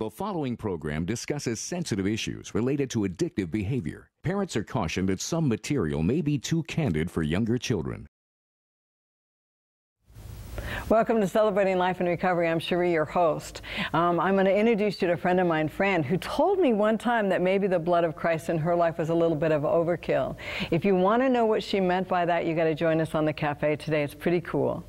The following program discusses sensitive issues related to addictive behavior. Parents are cautioned that some material may be too candid for younger children. Welcome to Celebrating Life and Recovery. I'm Cheri, your host. I'm going to introduce you to a friend of mine, Fran, who told me one time that maybe the blood of Christ in her life was a little bit of overkill. If you want to know what she meant by that, you got to join us on the cafe today. It's pretty cool.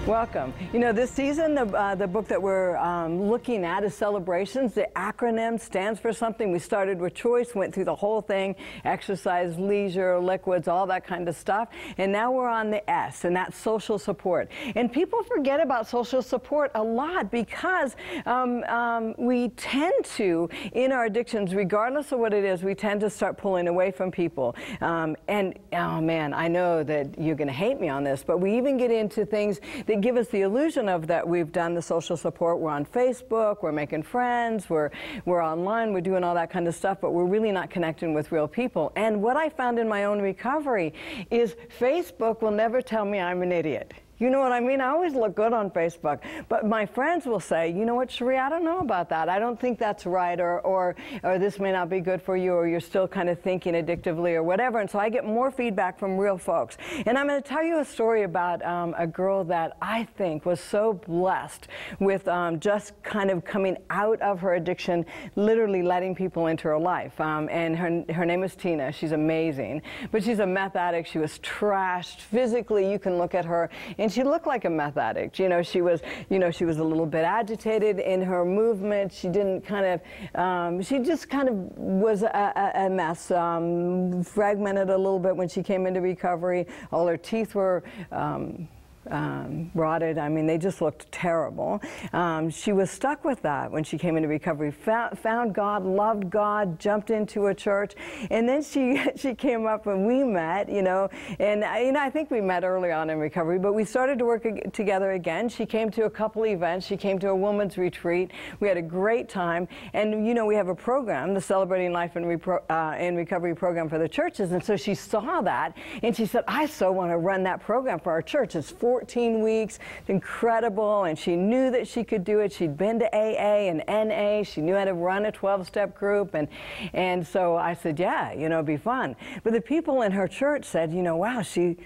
Welcome. You know, this season, the book that we're looking at is Celebrations. The acronym stands for something. We started with choice, went through the whole thing, exercise, leisure, liquids, all that kind of stuff. And now we're on the S, and that's social support. And people forget about social support a lot because we tend to, in our addictions, regardless of what it is, we tend to start pulling away from people. And, oh man, I know that you're going to hate me on this, but we even get into things that give us the illusion of that we've done the social support. We're on Facebook, we're making friends, we're online, we're doing all that kind of stuff, but we're really not connecting with real people. And what I found in my own recovery is Facebook will never tell me I'm an idiot. You know what I mean? I always look good on Facebook, but my friends will say, you know what, Cheri, I don't know about that. I don't think that's right, or this may not be good for you, or you're still kind of thinking addictively or whatever. And so I get more feedback from real folks. And I'm going to tell you a story about a girl that I think was so blessed with just kind of coming out of her addiction, literally letting people into her life. And her name is Tina. She's amazing, but she's a meth addict. She was trashed physically. You can look at her, and she looked like a meth addict. You know, she was a little bit agitated in her movement. She didn't kind of, she just kind of was a mess, fragmented a little bit when she came into recovery. All her teeth were rotted. I mean, they just looked terrible. She was stuck with that when she came into recovery. Found God, loved God, jumped into a church, and then she came up and we met. And I think we met early on in recovery, but we started to work together again. She came to a couple events. She came to a women's retreat. We had a great time, and we have a program, the Celebrating Life and Recovery program for the churches. And so she saw that, and she said, "I so want to run that program for our church. It's 14 weeks, it's incredible," and she knew that she could do it. She'd been to AA and NA. She knew how to run a 12-step group, and so I said, yeah, it'd be fun. But the people in her church said, wow, she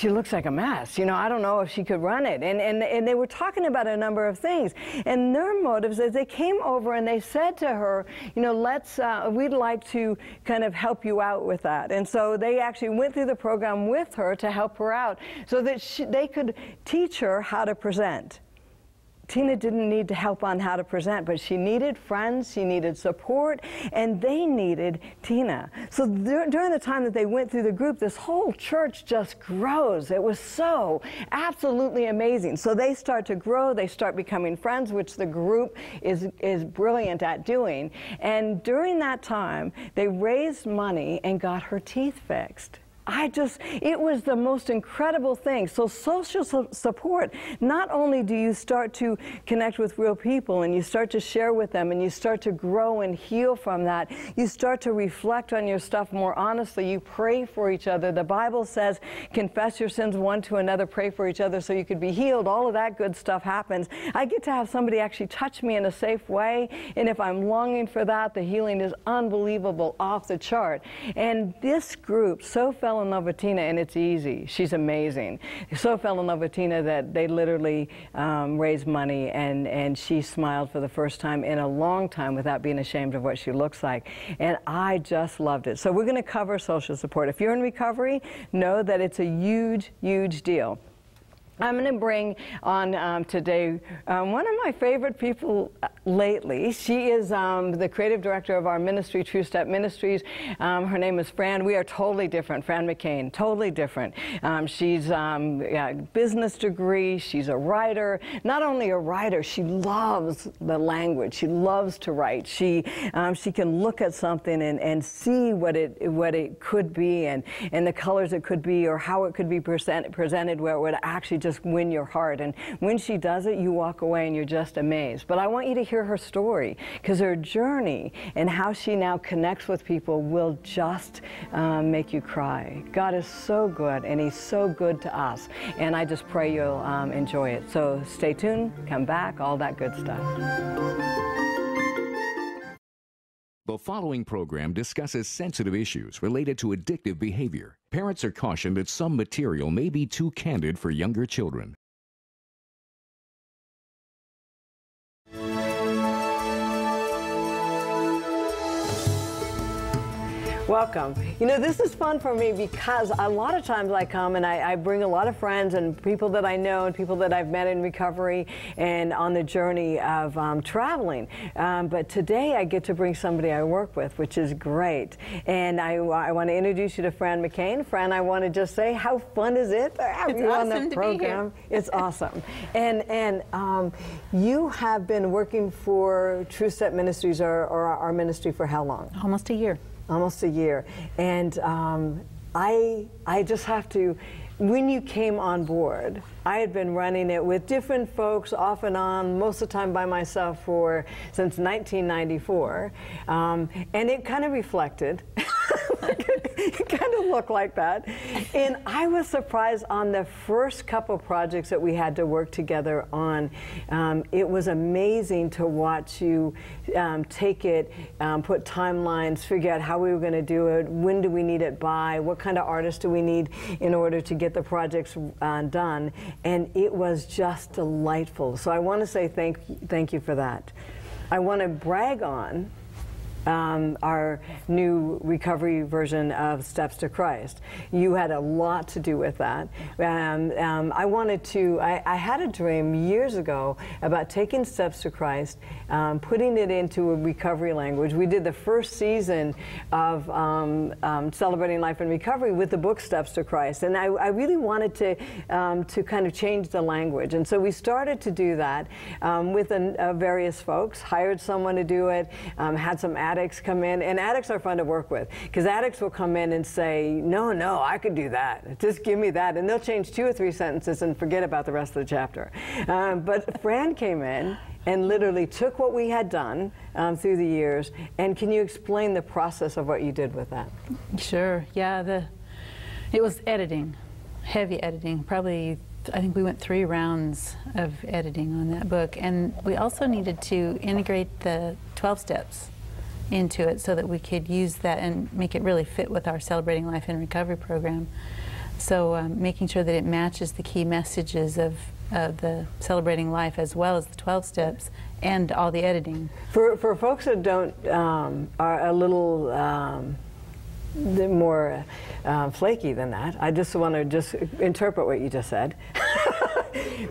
looks like a mess. I don't know if she could run it. And they were talking about a number of things. And their motives is they came over and they said to her, we'd like to kind of help you out with that. And so they actually went through the program with her to help her out so that they could teach her how to present. Tina didn't need help on how to present, but she needed friends, she needed support, and they needed Tina. So during the time that they went through the group, this whole church just grows. It was so absolutely amazing. So they start to grow, they start becoming friends, which the group is brilliant at doing. And during that time, they raised money and got her teeth fixed. It was the most incredible thing. So social support, not only do you start to connect with real people and you start to share with them and you start to grow and heal from that, you start to reflect on your stuff more honestly. You pray for each other. The Bible says, confess your sins one to another, pray for each other so you could be healed. All of that good stuff happens. I get to have somebody actually touch me in a safe way, and if I'm longing for that, the healing is unbelievable, off the chart. And this group so fell in love with Tina, and it's easy. She's amazing. So fell in love with Tina that they literally raised money, and she smiled for the first time in a long time without being ashamed of what she looks like. And I just loved it. So we're going to cover social support. If you're in recovery, know that it's a huge, huge deal. I'm going to bring on today one of my favorite people lately. She is the creative director of our ministry, True Step Ministries. Her name is Fran. We are totally different. Fran McKain, totally different. She's a business degree. She's a writer. Not only a writer, she loves the language. She loves to write. She can look at something and see what it could be, and the colors it could be, or how it could be presented where it would actually just win your heart. And when she does it, you walk away and you're just amazed. But I want you to hear her story, because her journey and how she now connects with people will just make you cry. God is so good, and He's so good to us. And I just pray you'll enjoy it. So stay tuned, come back, all that good stuff. The following program discusses sensitive issues related to addictive behavior. Parents are cautioned that some material may be too candid for younger children. Welcome. You know, this is fun for me because a lot of times I come and I bring a lot of friends and people that I know and people that I've met in recovery and on the journey of traveling. But today I get to bring somebody I work with, which is great. And I want to introduce you to Fran McKain. Fran, I want to just say, how fun is it to have you on the program? It's awesome. And you have been working for True Step Ministries, or our ministry, for how long? Almost a year. Almost a year. And I just have to, when you came on board, I had been running it with different folks off and on, most of the time by myself, since 1994. And it kind of reflected. It kind of looked like that. And I was surprised on the first couple projects that we had to work together on. It was amazing to watch you take it, put timelines, figure out how we were going to do it, when do we need it by, what kind of artists do we need in order to get the projects done. And it was just delightful. So I want to say thank you for that. I want to brag on our new recovery version of Steps to Christ. You had a lot to do with that. I had a dream years ago about taking Steps to Christ, putting it into a recovery language. We did the first season of Celebrating Life in Recovery with the book Steps to Christ, and I really wanted to kind of change the language. And so we started to do that with various folks, hired someone to do it, had some addicts come in, and addicts are fun to work with, because addicts will come in and say, no, I could do that, just give me that, and they'll change 2 or 3 sentences and forget about the rest of the chapter. But Fran came in and literally took what we had done through the years, and can you explain the process of what you did with that? Sure, yeah, it was editing, heavy editing, probably. I think we went 3 rounds of editing on that book, and we also needed to integrate the 12 steps into it so that we could use that and make it really fit with our Celebrating Life in Recovery program. So making sure that it matches the key messages of the Celebrating Life, as well as the 12 steps and all the editing. For folks that are a little more flaky than that, I just want to interpret what you just said.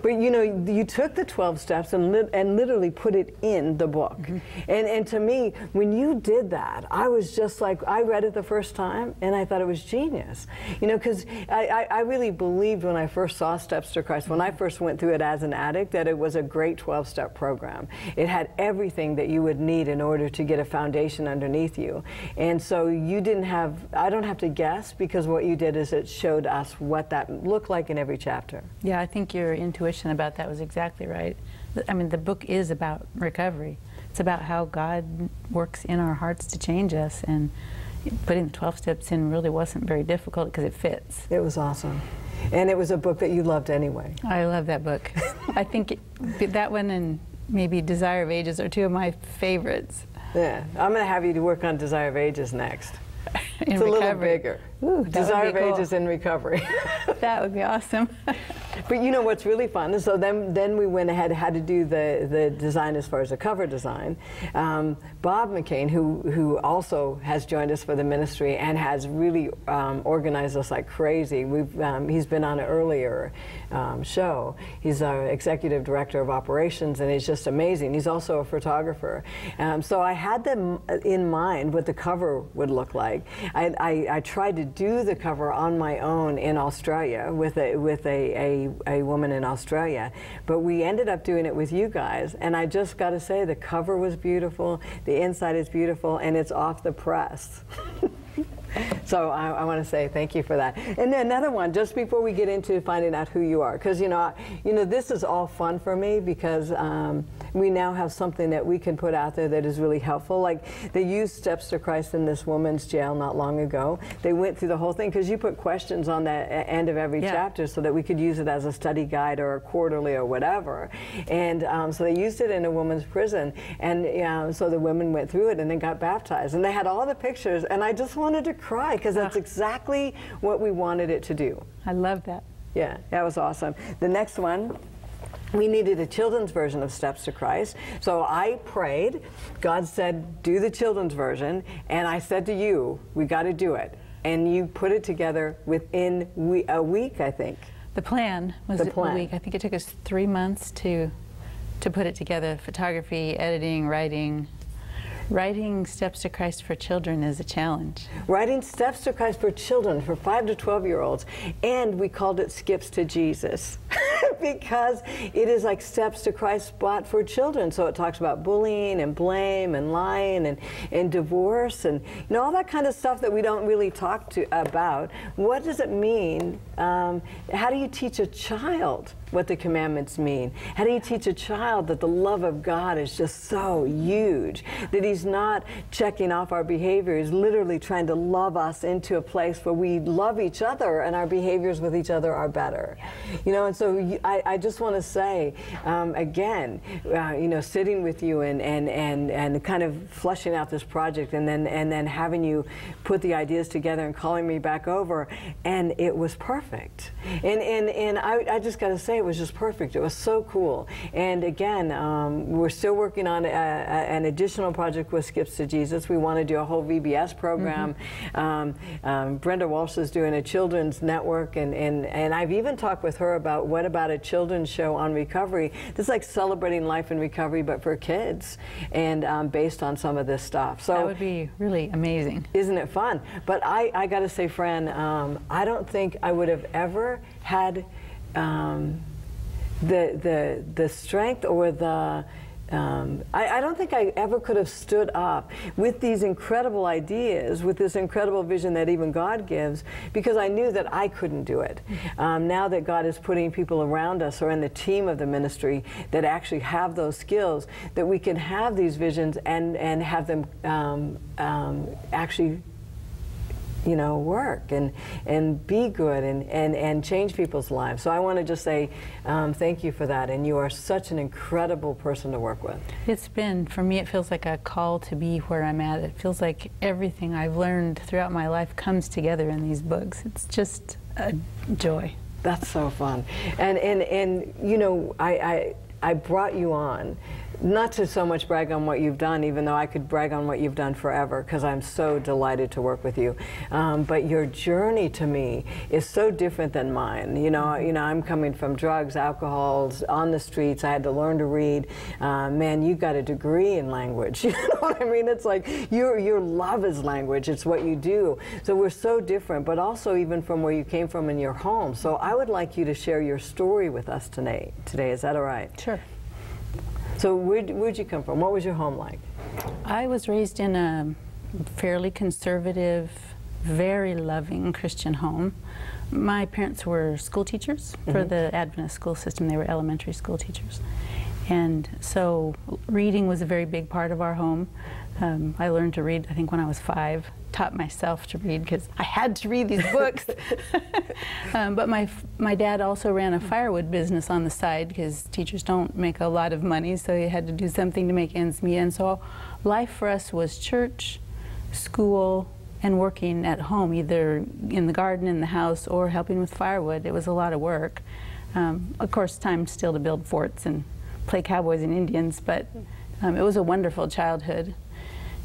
But you know, you took the 12 steps and literally put it in the book. Mm-hmm. And to me, when you did that, I was just like, I read it the first time and I thought it was genius. You know, because I really believed when I first saw Steps to Christ, when I first went through it as an addict, that it was a great 12-step program. It had everything that you would need in order to get a foundation underneath you. And so you didn't have, I don't have to guess, because what you did is it showed us what that looked like in every chapter. Yeah, I think your intuition about that was exactly right. I mean, the book is about recovery. It's about how God works in our hearts to change us, and putting the 12 steps in really wasn't very difficult because it fits. It was awesome. And it was a book that you loved anyway. I love that book. I think that one and maybe Desire of Ages are 2 of my favorites. Yeah, I'm going to have you to work on Desire of Ages next. It's a little bigger. Ooh, Desire of Ages in Recovery. That would be awesome. But you know what's really fun? So then we went ahead, had to do the design as far as the cover design. Bob McKain, who also has joined us for the ministry and has really organized us like crazy. He's been on an earlier show. He's our executive director of operations, and he's just amazing. He's also a photographer. So I had them in mind what the cover would look like. I tried to do the cover on my own in Australia with a woman in Australia, but we ended up doing it with you guys, and I just got to say the cover was beautiful, the inside is beautiful, and it's off the press. So I want to say thank you for that. And then another one, just before we get into finding out who you are, because you know this is all fun for me because we now have something that we can put out there that is really helpful. Like they used Steps to Christ in this woman's jail not long ago. They went through the whole thing because you put questions on the end of every chapter so that we could use it as a study guide or a quarterly or whatever. And so they used it in a woman's prison, and so the women went through it and then got baptized, and they had all the pictures, and I just wanted to cry because that's exactly what we wanted it to do. I love that. Yeah, that was awesome. The next one, we needed a children's version of Steps to Christ. So I prayed. God said, do the children's version. And I said to you, we got to do it. And you put it together within a week, I think. The plan was a week. I think it took us 3 months to put it together. Photography, editing, writing. Writing Steps to Christ for children is a challenge. Writing Steps to Christ for children, for 5 to 12-year-olds, and we called it Skips to Jesus because it is like Steps to Christ but for children. So it talks about bullying and blame and lying and divorce and all that kind of stuff that we don't really talk about. What does it mean? How do you teach a child what the commandments mean? How do you teach a child that the love of God is just so huge, that he's not checking off our behavior, he's literally trying to love us into a place where we love each other and our behaviors with each other are better. And so I just want to say, again, sitting with you and kind of fleshing out this project and then having you put the ideas together and calling me back over, and it was perfect. And I just got to say, it was just perfect. It was so cool. And again, we're still working on an additional project with Skips to Jesus. We want to do a whole VBS program. Brenda Walsh is doing a children's network, and I've even talked with her about what about a children's show on recovery. This is like celebrating life in recovery, but for kids, and based on some of this stuff. So that would be really amazing. Isn't it fun? But I got to say, Fran, I don't think I would have ever had the strength or the I don't think I ever could have stood up with these incredible ideas, with this incredible vision that even God gives, because I knew that I couldn't do it. Now that God is putting people around us or in the team of the ministry that actually have those skills, that we can have these visions and have them actually work and be good and change people's lives. So I want to just say thank you for that, and you are such an incredible person to work with. It's been, for me, it feels like a call to be where I'm at. It feels like everything I've learned throughout my life comes together in these books. It's just a joy. That's so fun. And I brought you on not to so much brag on what you've done, even though I could brag on what you've done forever, because I'm so delighted to work with you. But your journey to me is so different than mine. I'm coming from drugs, alcohol, on the streets. I had to learn to read. Man, you got a degree in language. You know what I mean? It's like your love is language. It's what you do. So we're so different, but also even from where you came from in your home. So I would like you to share your story with us today. Is that all right? Sure. So where'd you come from? What was your home like? I was raised in a fairly conservative, very loving Christian home. My parents were school teachers for the Adventist school system. They were elementary school teachers. And so reading was a very big part of our home. I learned to read, I think, when I was 5. Taught myself to read because I had to read these books. But my dad also ran a firewood business on the side because teachers don't make a lot of money, so he had to do something to make ends meet. And so life for us was church, school, and working at home, either in the garden, in the house, or helping with firewood. It was a lot of work. Of course, time still to build forts and play cowboys and Indians, but it was a wonderful childhood.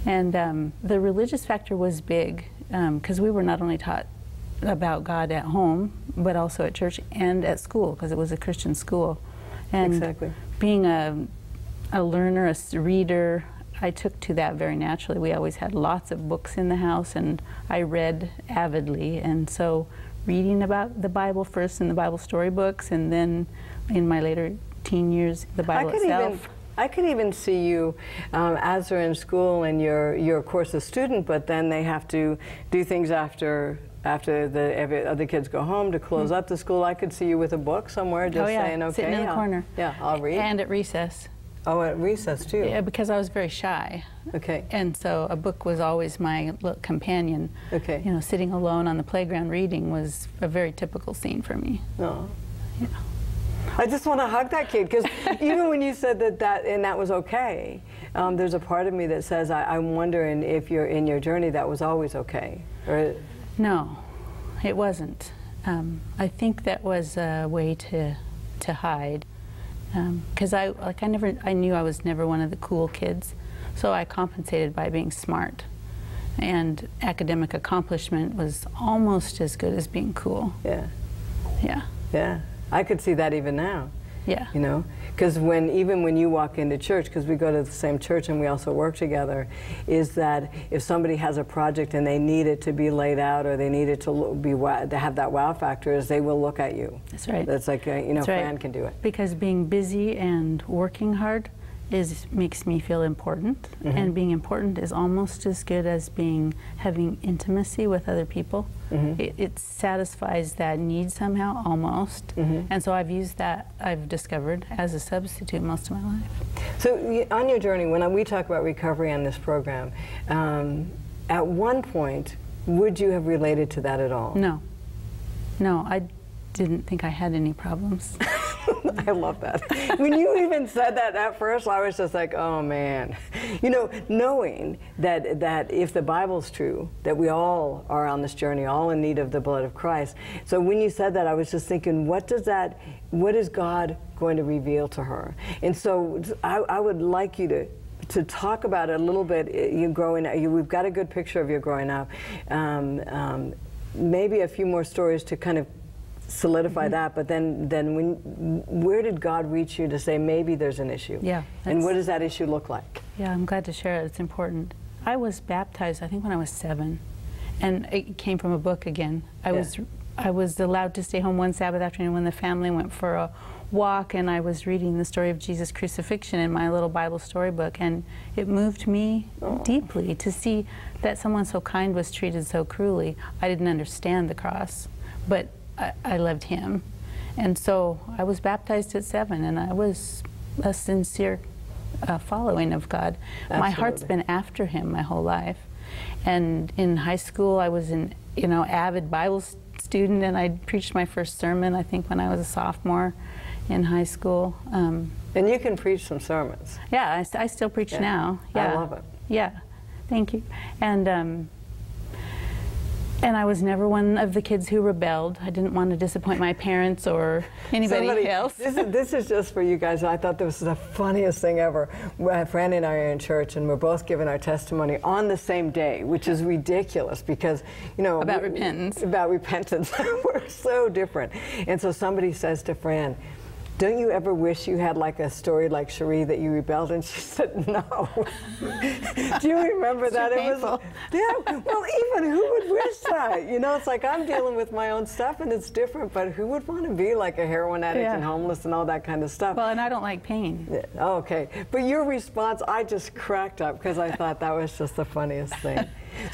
And the religious factor was big, because we were not only taught about God at home, but also at church and at school, because it was a Christian school. And exactly. Being a learner, a reader, I took to that very naturally. We always had lots of books in the house, and I read avidly. And so reading about the Bible first in the Bible storybooks, and then in my later teen years, the Bible itself. I could even see you as they're in school and you're of course a student, but then they have to do things after the other kids go home to close up the school. I could see you with a book somewhere just saying, okay, sitting in the corner. Yeah, I'll read. And at recess. Oh, at recess too? Yeah, because I was very shy. Okay. And so a book was always my little companion. Okay. You know, sitting alone on the playground reading was a very typical scene for me. Oh. Yeah. I just want to hug that kid, because even when you said that was okay, there's a part of me that says, I'm wondering if you're in your journey that was always okay. Or no, it wasn't. I think that was a way to hide, because I knew I was never one of the cool kids, so I compensated by being smart, and academic accomplishment was almost as good as being cool. Yeah. Yeah. Yeah. I could see that even now. Yeah. You know, because even when you walk into church, because we go to the same church and we also work together, is that if somebody has a project and they need it to be laid out, or they need it to have that wow factor, is they will look at you. That's right. That's like, you know, That's Fran right. can do it. Because being busy and working hard makes me feel important, and being important is almost as good as having intimacy with other people. It satisfies that need somehow, almost. And so I've used that, I've discovered, as a substitute most of my life. So on your journey, when we talk about recovery on this program, at one point, would you have related to that at all? No. No, I didn't think I had any problems. I love that. When you even said that at first, I was just like, oh man. You know, knowing that if the Bible's true, that we all are on this journey, all in need of the blood of Christ. So when you said that, I was just thinking, what is God going to reveal to her? And so I would like you to talk about it a little bit. You growing up, we've got a good picture of you growing up. Maybe a few more stories to kind of solidify that, but then where did God reach you to say maybe there's an issue? Yeah. And what does that issue look like? Yeah, I'm glad to share it. It's important. I was baptized, I think, when I was 7, and it came from a book again. I was allowed to stay home one Sabbath afternoon when the family went for a walk, and I was reading the story of Jesus' crucifixion in my little Bible storybook, and it moved me deeply to see that someone so kind was treated so cruelly. I didn't understand the cross, but I loved him. And so I was baptized at 7, and I was a sincere following of God. Absolutely. My heart's been after him my whole life. And in high school, I was an avid Bible student, and I preached my first sermon, I think, when I was a sophomore in high school. And you can preach some sermons. Yeah, I still preach now. Yeah. I love it. Yeah, thank you. And I was never one of the kids who rebelled. I didn't want to disappoint my parents or anybody else. This is just for you guys. I thought this was the funniest thing ever. Fran and I are in church, and we're both giving our testimony on the same day, which is ridiculous because, you know. About repentance. About repentance. We're so different. And so somebody says to Fran, don't you ever wish you had like a story like Cheri that you rebelled? And she said, no. Do you remember that? It was, yeah, well, even who would wish that? You know, it's like I'm dealing with my own stuff and it's different, but who would want to be like a heroin addict and homeless and all that kind of stuff? Well, and I don't like pain. Yeah, okay. But your response, I just cracked up because I thought that was just the funniest thing.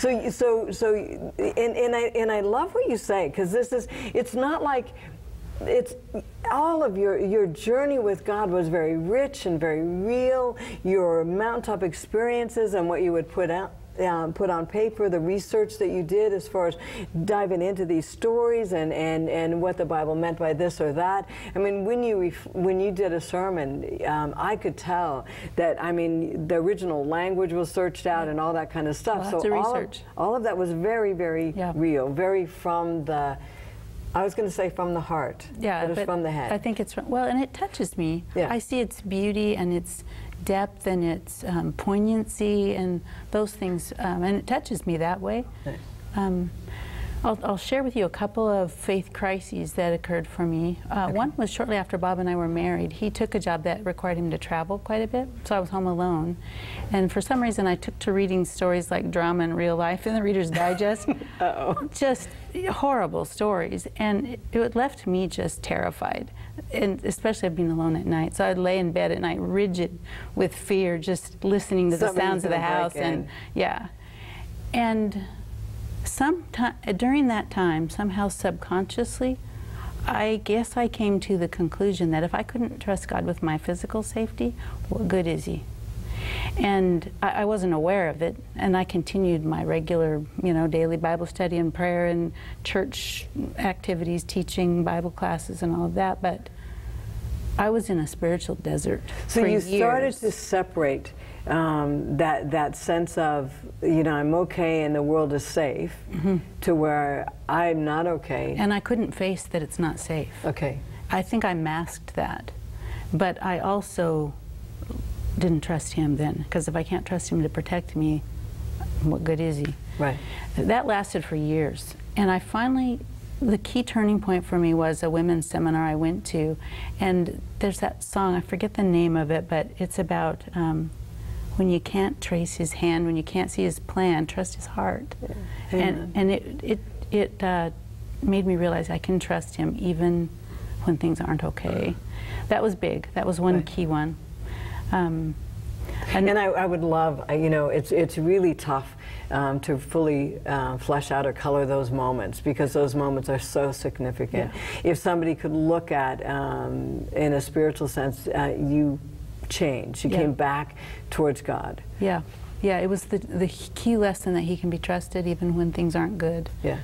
And I love what you say, because it's not like, it's all of your journey with God was very rich and very real. Your mountaintop experiences and what you would put on paper, the research that you did as far as diving into these stories and what the Bible meant by this or that. I mean, when you did a sermon, I could tell that, I mean, the original language was searched out and all that kind of stuff. Lots of research. All of that was very, very real, very from the I was going to say from the heart. Yeah, but it's from the head. I think it's from, well, and it touches me. Yeah. I see its beauty and its depth and its poignancy and those things, and it touches me that way. Nice. I'll share with you a couple of faith crises that occurred for me. Okay. One was shortly after Bob and I were married. He took a job that required him to travel quite a bit, so I was home alone. And for some reason, I took to reading stories like drama and real life in the Reader's Digest. Uh-oh. Just horrible stories, and it left me just terrified, and especially being alone at night. So I'd lay in bed at night, rigid with fear, just listening to the sounds of the house, and yeah. And during that time, somehow subconsciously, I guess I came to the conclusion that if I couldn't trust God with my physical safety, what good is He? And I wasn't aware of it, and I continued my regular, daily Bible study and prayer and church activities, teaching Bible classes and all of that, but I was in a spiritual desert So for you years. started to separate that sense of, I'm okay and the world is safe, to where I'm not okay. And I couldn't face that it's not safe. Okay. I think I masked that, but I also didn't trust Him then, because if I can't trust Him to protect me, what good is He? Right. That lasted for years, and I finally, the key turning point for me was a women's seminar I went to, and there's that song, I forget the name of it, but it's about when you can't trace His hand, when you can't see His plan, trust His heart. Yeah. And it made me realize I can trust Him even when things aren't okay. That was big. That was one key one. And I would love, it's really tough to fully flesh out or color those moments, because those moments are so significant. Yeah. If somebody could look at, in a spiritual sense, you changed. You came back towards God. Yeah. Yeah, it was the key lesson that He can be trusted even when things aren't good. Yeah.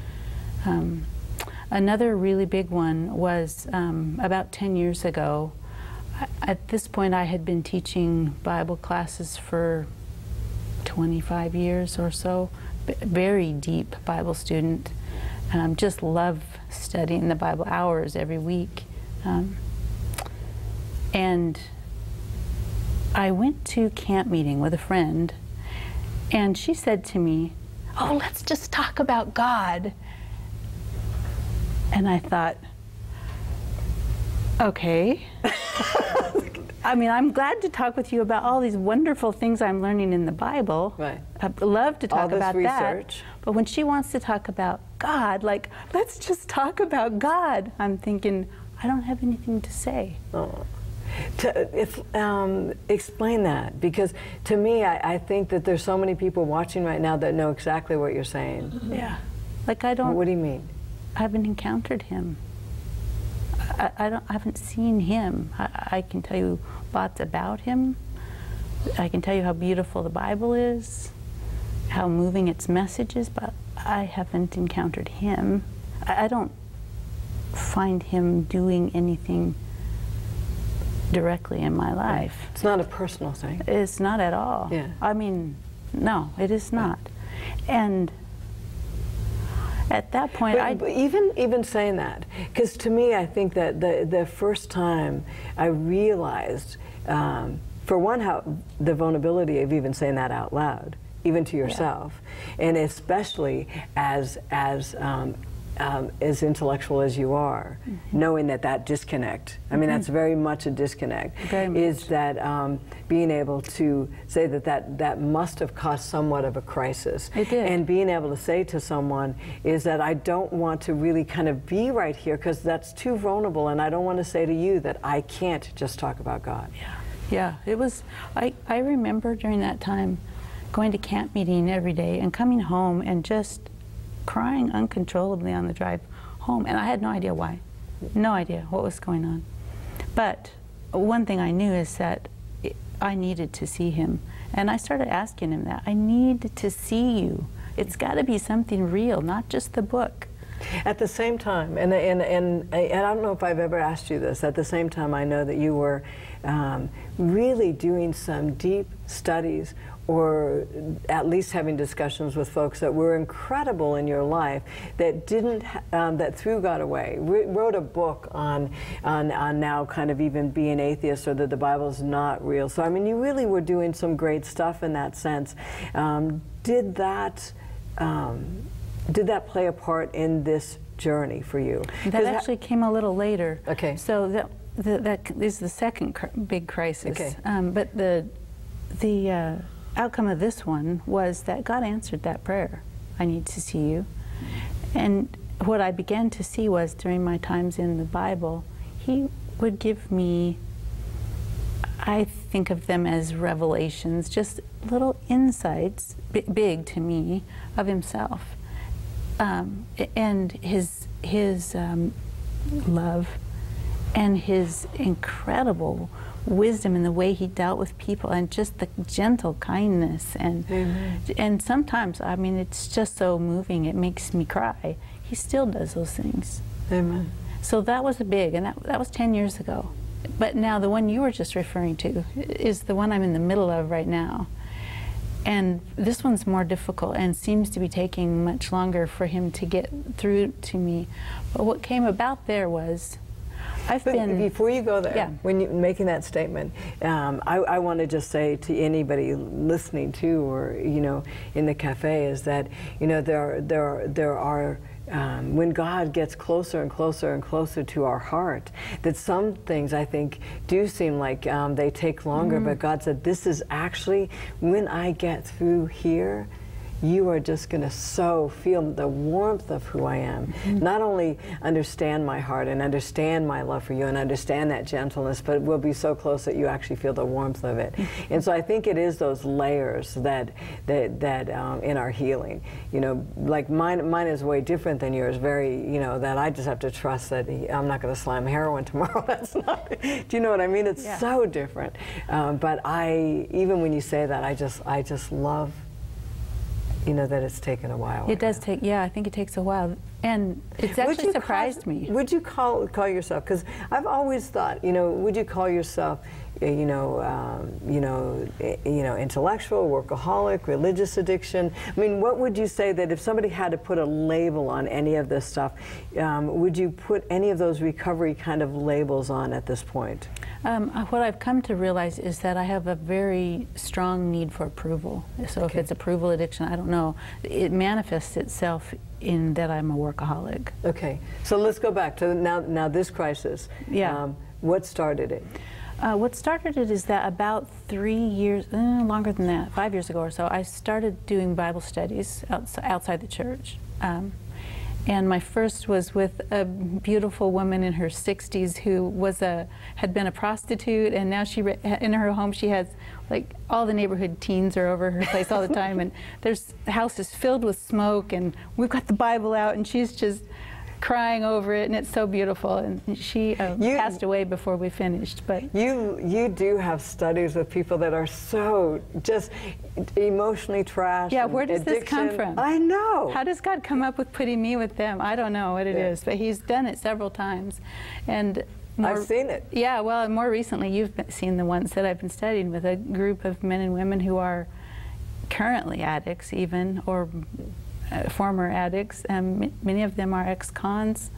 Another really big one was about 10 years ago. At this point, I had been teaching Bible classes for 25 years or so. Very deep Bible student. Just love studying the Bible, hours every week. And I went to camp meeting with a friend, and she said to me, "Oh, let's just talk about God." And I thought, okay. I mean, I'm glad to talk with you about all these wonderful things I'm learning in the Bible. Right. I'd love to talk about research. that. But when she wants to talk about God, like, let's just talk about God, I'm thinking, I don't have anything to say. Oh. Explain that, because to me, I think that there's so many people watching right now that know exactly what you're saying. Yeah. Like, I don't... What do you mean? I haven't encountered Him. I haven't seen Him. I can tell you lots about Him. I can tell you how beautiful the Bible is, how moving its message is, but I haven't encountered Him. I don't find Him doing anything directly in my life. It's not a personal thing. It's not at all. Yeah. I mean, no, it is not. And at that point, but even saying that, because to me, I think that the first time I realized, for one, how the vulnerability of even saying that out loud, even to yourself, and especially as intellectual as you are, knowing that disconnect, I mean, that's very much a disconnect, is that being able to say that must have caused somewhat of a crisis. It did. And being able to say to someone is that I don't want to really kind of be right here, because that's too vulnerable, and I don't want to say to you that I can't just talk about God. Yeah. Yeah, it was, I remember during that time going to camp meeting every day and coming home and just crying uncontrollably on the drive home, and I had no idea why. No idea what was going on. But one thing I knew is that I needed to see Him, and I started asking Him that. I need to see you. It's got to be something real, not just the book. At the same time, and I don't know if I've ever asked you this, at the same time I know that you were really doing some deep studies or at least having discussions with folks that were incredible in your life that didn't, that threw God away, wrote a book on now kind of even being atheist, or that the Bible's not real. So I mean, you really were doing some great stuff in that sense. Did that play a part in this journey for you? That actually came a little later. Okay. So that is the second big crisis. Okay. But the outcome of this one was that God answered that prayer. I need to see you. And what I began to see was, during my times in the Bible, He would give me, I think of them as revelations, just little insights, big to me, of Himself. And His love, and His incredible wisdom in the way He dealt with people, and just the gentle kindness, and sometimes, I mean, it's just so moving, it makes me cry. He still does those things. Amen. So that was big, and that was 10 years ago. But now the one you were just referring to is the one I'm in the middle of right now. And this one's more difficult and seems to be taking much longer for Him to get through to me. But what came about there was, before you go there, yeah. When you're making that statement, I want to just say to anybody listening to, or in the cafe, is that there are when God gets closer and closer and closer to our heart, that some things, I think, do seem like they take longer. But God said, this is actually, when I get through here, you are just going to feel the warmth of who I am. Not only understand my heart and understand my love for you and understand that gentleness, but we'll be so close that you actually feel the warmth of it. And so I think it is those layers that in our healing, like mine is way different than yours. Very, that I just have to trust that I'm not going to slam heroin tomorrow. That's not. Do you know what I mean? It's so different. But even when you say that, I just love. That it's taken a while. It does take, I think it takes a while. And it's actually surprised me. Would you call yourself, because I've always thought, would you call yourself, intellectual, workaholic, religious addiction? I mean, what would you say that if somebody had to put a label on any of this stuff, would you put any of those recovery kind of labels on at this point? What I've come to realize is that I have a very strong need for approval. So if it's approval addiction, I don't know. It manifests itself in that I'm a workaholic. Okay. So let's go back to now this crisis. Yeah. What started it? What started it is that about 3 years, longer than that, 5 years ago or so, I started doing Bible studies outside the church. And my first was with a beautiful woman in her 60s who had been a prostitute, and now in her home she has, like, all the neighborhood teens are over her place all the time, and the house is filled with smoke, and we've got the Bible out, and she's just crying over it, and it's so beautiful. And she passed away before we finished. But you do have studies with people that are so just emotionally trashed. Yeah, where does addiction. This come from? I know. How does God come up with putting me with them? I don't know what it is, but He's done it several times. And I've seen it. Yeah, well, more recently you've seen the ones that I've been studying with a group of men and women who are currently addicts, even, or former addicts, and many of them are ex-cons,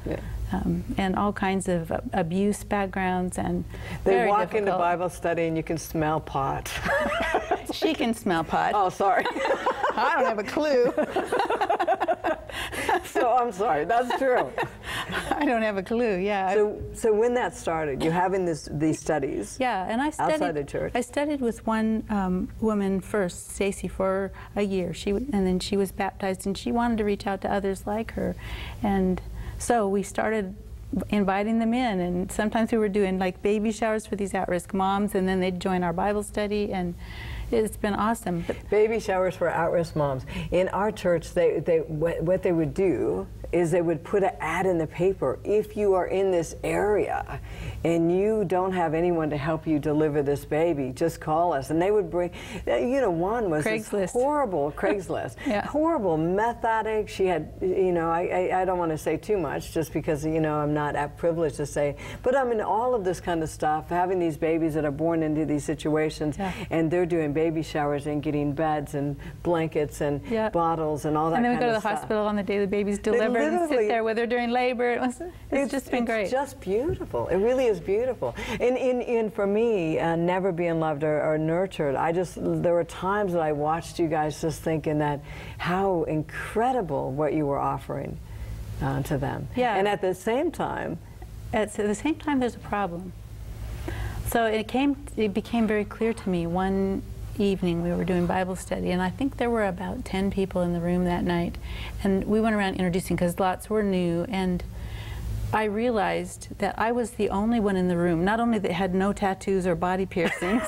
and all kinds of abuse backgrounds, and they walk into Bible study and you can smell pot. She can smell pot. Oh, sorry. I don't have a clue. So I'm sorry, that's true. I don't have a clue, yeah. So when that started, you having these studies. Yeah, and I studied outside the church. I studied with one woman first, Stacy, for a year. And then she was baptized, and she wanted to reach out to others like her. And so we started inviting them in, and sometimes we were doing like baby showers for these at-risk moms, and then they'd join our Bible study, and it's been awesome. Baby showers for at-risk moms. In our church, what they would do is they would put an ad in the paper. If you are in this area and you don't have anyone to help you deliver this baby, just call us. And they would bring, one was this horrible Craigslist, horrible meth addict. She had, I don't want to say too much just because, I'm not privileged to say, but I mean, all of this kind of stuff, having these babies that are born into these situations, and they're doing baby baby showers and getting beds and blankets and bottles and all that kind of stuff. And then we go to the hospital on the day the baby's delivered and sit there with her during labor. It's just been great. It's just beautiful. It really is beautiful. And for me, never being loved or nurtured, there were times that I watched you guys just thinking that how incredible what you were offering to them. Yeah. And at the same time, there's a problem. So it became very clear to me one evening we were doing Bible study, and I think there were about 10 people in the room that night, and we went around introducing because lots were new, and I realized that I was the only one in the room, not only that had no tattoos or body piercings,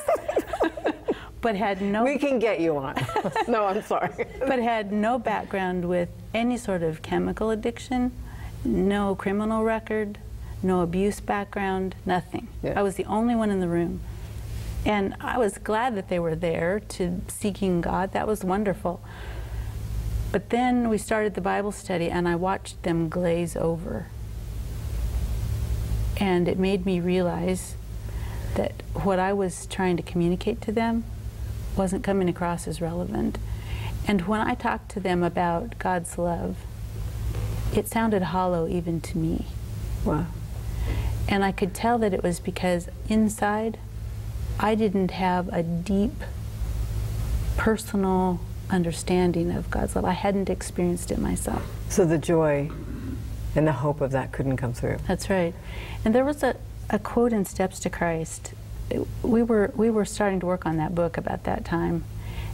but had no... We can get you on. No, I'm sorry. But had no background with any sort of chemical addiction, no criminal record, no abuse background, nothing. Yeah. I was the only one in the room. And I was glad that they were there to seeking God. That was wonderful. But then we started the Bible study and I watched them glaze over. And it made me realize that what I was trying to communicate to them wasn't coming across as relevant. And when I talked to them about God's love, it sounded hollow even to me. Wow. And I could tell that it was because inside I didn't have a deep personal understanding of God's love. I hadn't experienced it myself. So the joy and the hope of that couldn't come through. That's right. And there was a quote in Steps to Christ. We were starting to work on that book about that time.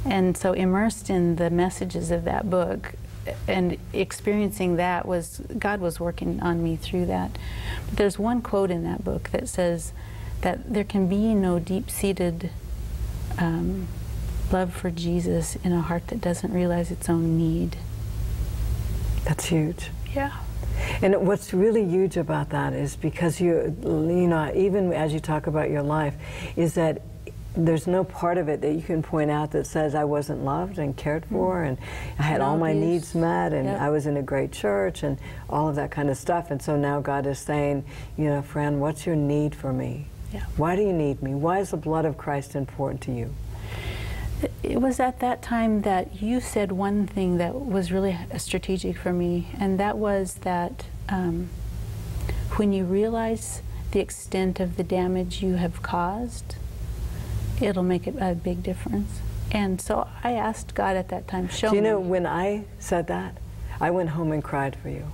And so immersed in the messages of that book and experiencing that God was working on me through that. But there's one quote in that book that says that there can be no deep-seated love for Jesus in a heart that doesn't realize its own need. That's huge. Yeah. And what's really huge about that is because you know, even as you talk about your life, is that there's no part of it that you can point out that says I wasn't loved and cared for and I had all my needs met and I was in a great church and all of that kind of stuff. And so now God is saying, you know, Fran, what's your need for me? Yeah. Why do you need me? Why is the blood of Christ important to you? It was at that time that you said one thing that was really strategic for me, and that was that when you realize the extent of the damage you have caused, it'll make a big difference. And so I asked God at that time, show me. Do you know, when I said that, I went home and cried for you.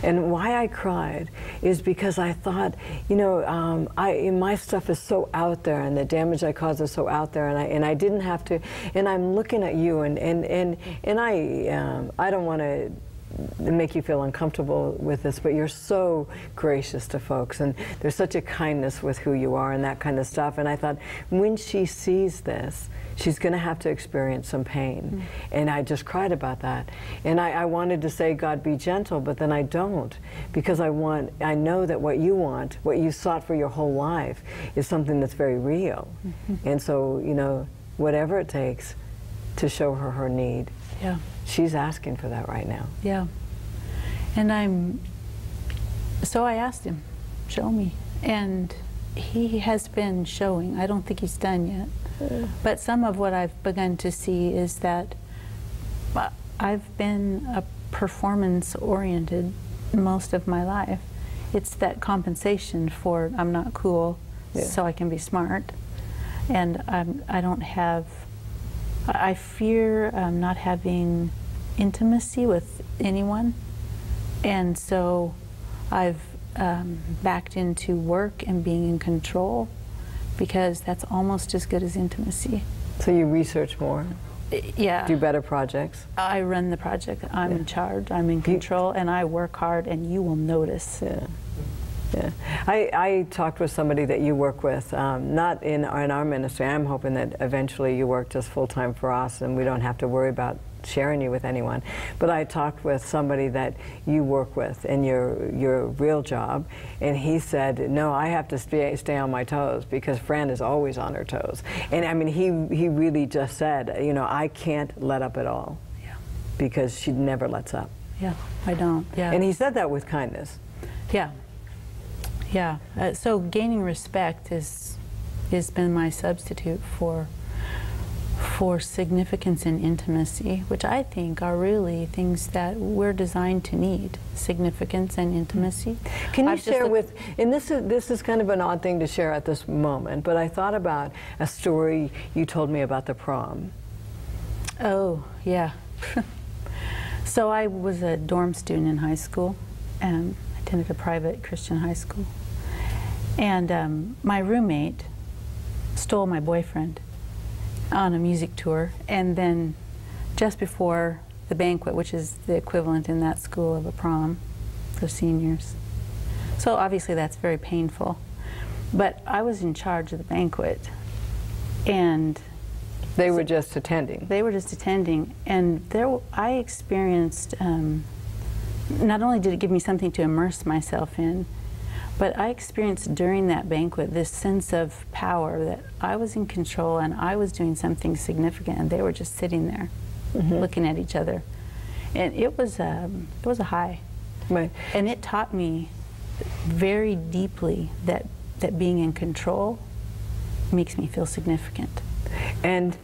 And why I cried is because I thought, you know, my stuff is so out there, and the damage I caused is so out there, and I didn't have to. And I'm looking at you, and I don't want to make you feel uncomfortable with this, but you're so gracious to folks, and there's such a kindness with who you are and that kind of stuff. And I thought, when she sees this, she's going to have to experience some pain. And I just cried about that. And I wanted to say, God, be gentle, but then I don't, because I know that what you want, what you sought for your whole life, is something that's very real. And so, you know, whatever it takes to show her her need. Yeah. She's asking for that right now. Yeah. And so I asked him, show me. And he has been showing. I don't think he's done yet. But some of what I've begun to see is that I've been a performance-oriented most of my life. It's that compensation for I'm not cool, so I can be smart. And I don't have, I fear not having intimacy with anyone. And so I've backed into work and being in control, because that's almost as good as intimacy. So you research more? Yeah. Do better projects? I run the project. I'm in charge. I'm in control, and I work hard, and you will notice. Yeah. Yeah. I talked with somebody that you work with, not in our ministry. I'm hoping that eventually you work just full-time for us and we don't have to worry about sharing you with anyone. But I talked with somebody that you work with in your real job, and he said, no, I have to stay on my toes, because Fran is always on her toes. And I mean, he really just said, you know, I can't let up at all, because she never lets up. Yeah, I don't. Yeah. And he said that with kindness. Yeah. Yeah. So gaining respect has been my substitute for for significance and intimacy, which I think are really things that we're designed to need, significance and intimacy. Can you share with, and this is kind of an odd thing to share at this moment, but I thought about a story you told me about the prom. Oh, yeah. So I was a dorm student in high school, and I attended a private Christian high school. And my roommate stole my boyfriend on a music tour, and then just before the banquet, which is the equivalent in that school of a prom for seniors. So obviously that's very painful. But I was in charge of the banquet, and they were just attending. They were just attending, and I experienced, not only did it give me something to immerse myself in, but I experienced during that banquet this sense of power, that I was in control and I was doing something significant, and they were just sitting there looking at each other. And it was a high. Right. And it taught me very deeply that being in control makes me feel significant. And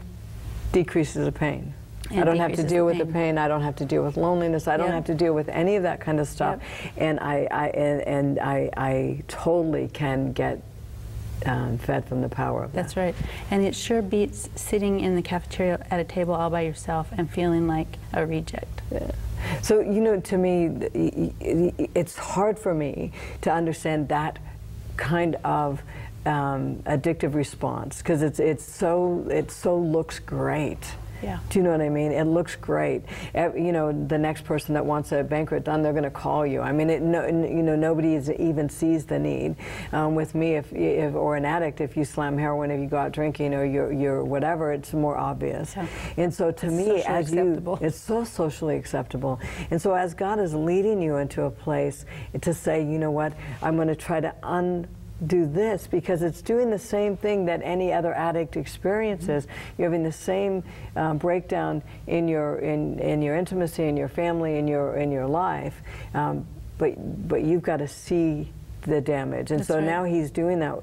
decreases the pain. I don't have to deal with the pain. I don't have to deal with loneliness. I don't have to deal with any of that kind of stuff. And I totally can get fed from the power of that. That's right. And it sure beats sitting in the cafeteria at a table all by yourself and feeling like a reject. Yeah. So, you know, to me, it's hard for me to understand that kind of addictive response, because it so looks great. Yeah. Do you know what I mean? It looks great. You know, the next person that wants a banquet done, they're going to call you. I mean, you know, nobody even sees the need. With me, or an addict, if you slam heroin, if you go out drinking, or you're whatever, it's more obvious. Yeah. And so, to me, it's so socially acceptable. And so, as God is leading you into a place to say, you know what, I'm going to try to do this, because it's doing the same thing that any other addict experiences. You're having the same breakdown in your intimacy, in your family, in your life, but you've got to see the damage, and so now He's doing that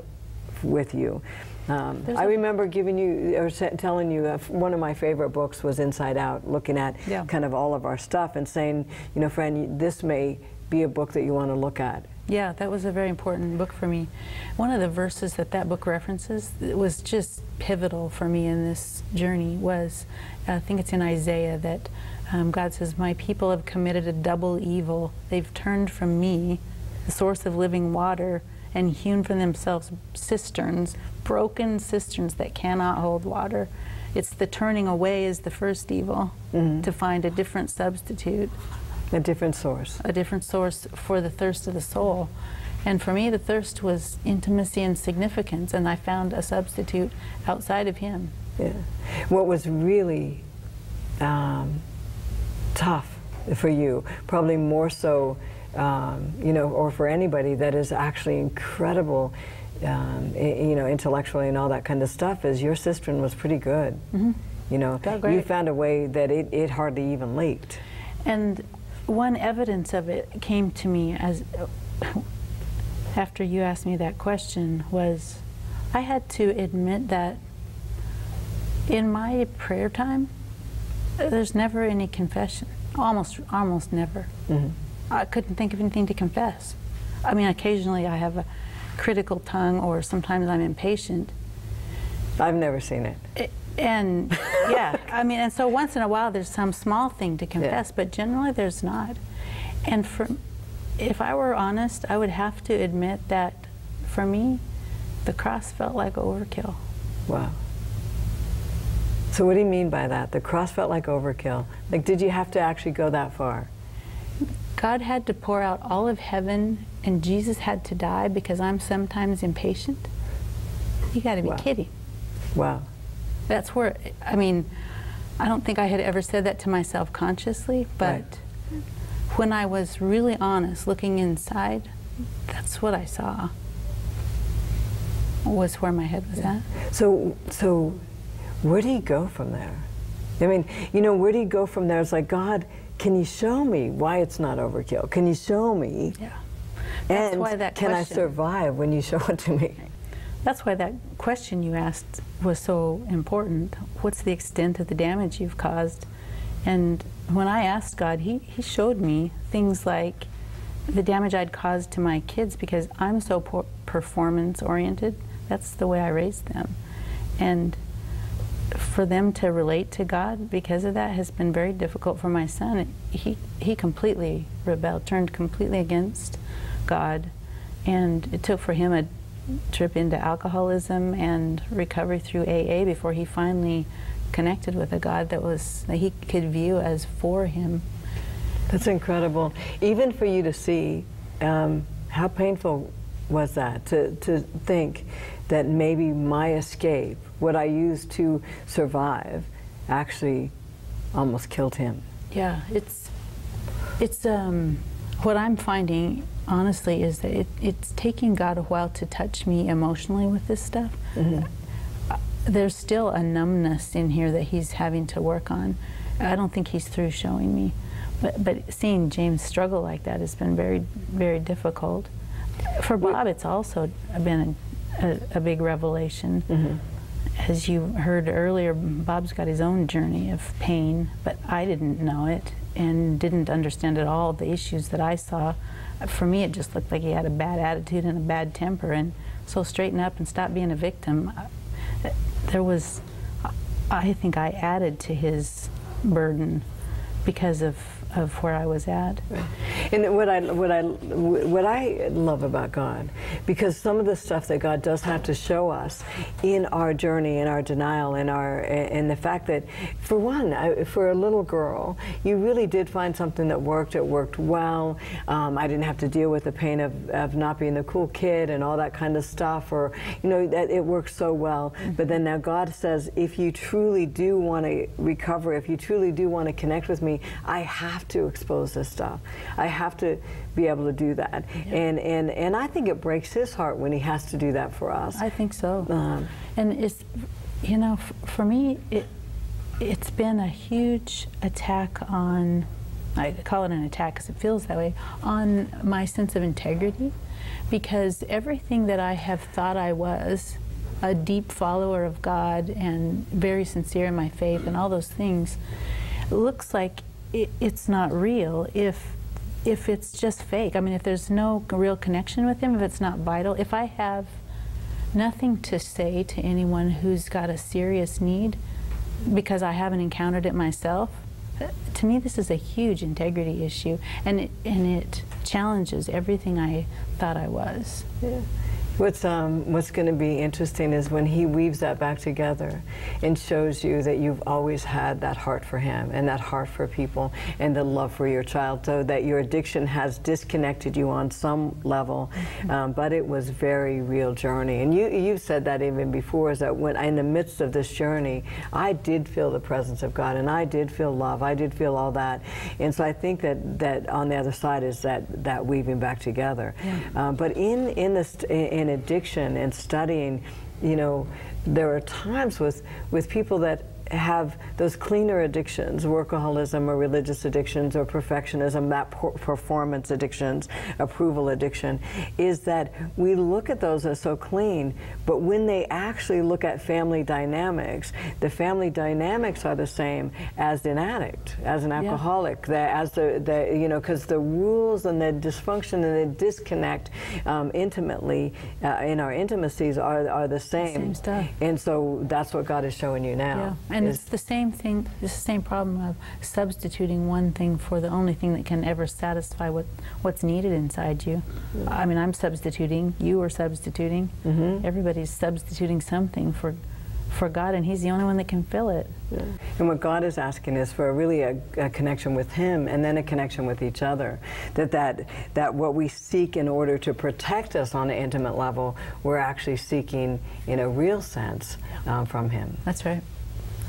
with you. I remember giving you, or telling you, one of my favorite books was Inside Out, looking at kind of all of our stuff and saying, you know, Fran, this may be a book that you want to look at. Yeah, that was a very important book for me. One of the verses that book references that was just pivotal for me in this journey was, I think it's in Isaiah, that God says, "My people have committed a double evil. They've turned from me, the source of living water, and hewn for themselves cisterns, broken cisterns that cannot hold water." It's the turning away is the first evil, to find a different substitute. A different source. A different source for the thirst of the soul. And for me, the thirst was intimacy and significance, and I found a substitute outside of Him. Yeah. What was really tough for you, probably more so, you know, or for anybody that is actually incredible, you know, intellectually and all that kind of stuff, is your cistern was pretty good. You know, you found a way that it hardly even leaked. And one evidence of it came to me as after you asked me that question was, I had to admit that in my prayer time, there's never any confession. Almost never. I couldn't think of anything to confess. I mean, occasionally I have a critical tongue, or sometimes I'm impatient. I've never seen it. And yeah, I mean, and so once in a while there's some small thing to confess, but generally there's not. And if I were honest, I would have to admit that for me, the cross felt like overkill. Wow. So what do you mean by that? The cross felt like overkill. Like, did you have to actually go that far? God had to pour out all of heaven, and Jesus had to die because I'm sometimes impatient? You got to be kidding. Wow. That's where, I mean, I don't think I had ever said that to myself consciously, but when I was really honest, looking inside, that's what I saw, was where my head was at. So where do you go from there? I mean, you know, where do you go from there? It's like, God, can you show me why it's not overkill? Can you show me? Yeah. That's and why that can I survive when you show it to me? that's why that question you asked was so important. What's the extent of the damage you've caused? And when I asked God, he showed me things like the damage I'd caused to my kids because I'm so performance oriented. That's the way I raised them. And for them to relate to God because of that has been very difficult for my son. He completely rebelled, turned completely against God, and it took for him a trip into alcoholism and recovery through AA before he finally connected with a God that he could view as for him. That's incredible. Even for you to see, how painful was that to think that maybe my escape, what I used to survive, actually almost killed him. Yeah, it's what I'm finding, honestly, is that it's taking God a while to touch me emotionally with this stuff. Mm-hmm. There's still a numbness in here that he's having to work on. I don't think he's through showing me. But seeing James struggle like that has been very, very difficult. For Bob, it's also been a big revelation. Mm-hmm. As you heard earlier, Bob's got his own journey of pain, but I didn't know it and didn't understand at all the issues that I saw. For me, it just looked like he had a bad attitude and a bad temper, and so straighten up and stop being a victim. I think I added to his burden because of where I was at. And what I love about God, because some of the stuff that God does have to show us in our journey, in our denial, in the fact that, for one, for a little girl, you really did find something that worked. It worked well. I didn't have to deal with the pain of not being the cool kid and all that kind of stuff, or that it worked so well. Mm-hmm. But then now God says, if you truly do want to recover, if you truly do want to connect with me, I have to expose this stuff. I have to be able to do that. Yeah. And I think it breaks his heart when he has to do that for us. I think so. And it's, for me, it's been a huge attack on, I call it an attack because it feels that way, on my sense of integrity, because everything that I have thought I was, a deep follower of God and very sincere in my faith and all those things, looks like it's not real if it's just fake. I mean, if there's no real connection with him, if it's not vital, if I have nothing to say to anyone who's got a serious need because I haven't encountered it myself, to me this is a huge integrity issue, and it challenges everything I thought I was. Yeah. What's going to be interesting is when he weaves that back together and shows you that you've always had that heart for him and that heart for people and the love for your child, so that your addiction has disconnected you on some level, but it was very real journey. And you've said that even before, is that when in the midst of this journey, I did feel the presence of God, and I did feel love, I did feel all that. And so I think that on the other side is that weaving back together. Yeah. But in addiction and studying, there are times with people that have those cleaner addictions, workaholism or religious addictions or perfectionism, that performance addictions, approval addiction, is that we look at those as so clean, but when they actually look at family dynamics, the family dynamics are the same as an addict, as an alcoholic, because the rules and the dysfunction and the disconnect intimately in our intimacies are the same. Same stuff. And so that's what God is showing you now. Yeah. And it's the same thing, it's the same problem of substituting one thing for the only thing that can ever satisfy what's needed inside you. Yeah. I mean, I'm substituting, you are substituting, everybody's substituting something for God, and he's the only one that can fill it. Yeah. And what God is asking is for really a connection with him, and then a connection with each other. That what we seek in order to protect us on an intimate level, we're actually seeking in a real sense from him. That's right.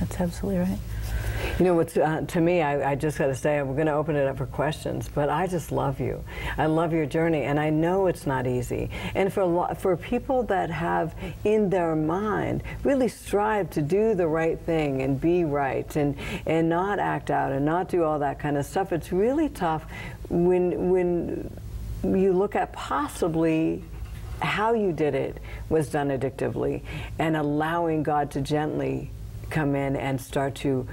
That's absolutely right. What's to me, I just got to say, we're going to open it up for questions, but I just love you. I love your journey, and I know it's not easy. And for people that have in their mind really strive to do the right thing and be right and not act out and not do all that kind of stuff, it's really tough when you look at possibly how you did it was done addictively, and allowing God to gently come in and start to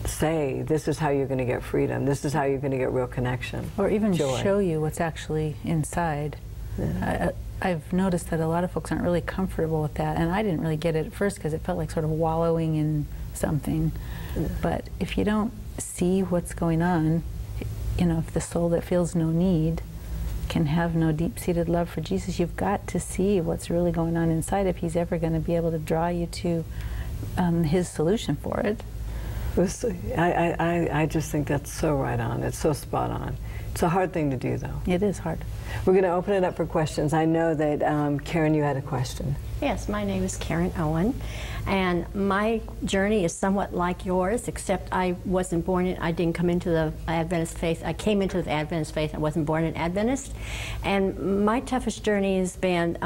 say, this is how you're going to get freedom, this is how you're going to get real connection. Or even joy. Show you what's actually inside. Yeah. I've noticed that a lot of folks aren't really comfortable with that, and I didn't really get it at first because it felt like sort of wallowing in something. Yeah. But if you don't see what's going on, you know, if the soul that feels no need can have no deep-seated love for Jesus, you've got to see what's really going on inside if he's ever going to be able to draw you to his solution for it. I just think that's so right on. It's so spot on. It's a hard thing to do, though. It is hard. We're going to open it up for questions. I know that, Karen, you had a question. Yes, my name is Karen Owen, and my journey is somewhat like yours, except I wasn't born in, I didn't come into the Adventist faith. I came into the Adventist faith. I wasn't born an Adventist. And my toughest journey has been